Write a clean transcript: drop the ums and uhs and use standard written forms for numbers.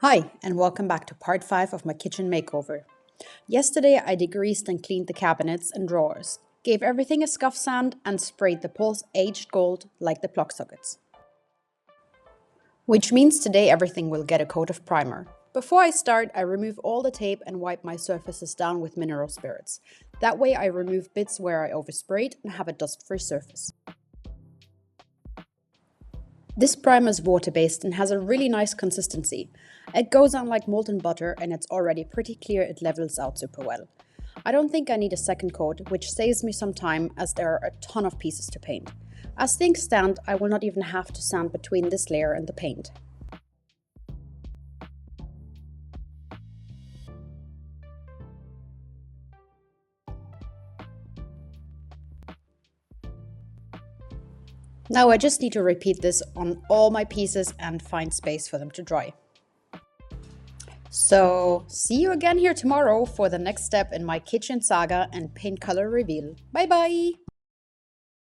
Hi, and welcome back to part 5 of my kitchen makeover. Yesterday I degreased and cleaned the cabinets and drawers, gave everything a scuff sand and sprayed the poles aged gold like the plug sockets. Which means today everything will get a coat of primer. Before I start, I remove all the tape and wipe my surfaces down with mineral spirits. That way I remove bits where I oversprayed and have a dust-free surface. This primer is water-based and has a really nice consistency. It goes on like molten butter and it's already pretty clear it levels out super well. I don't think I need a second coat, which saves me some time as there are a ton of pieces to paint. As things stand, I will not even have to sand between this layer and the paint. Now I just need to repeat this on all my pieces and find space for them to dry. So, see you again here tomorrow for the next step in my kitchen saga and paint color reveal. Bye bye!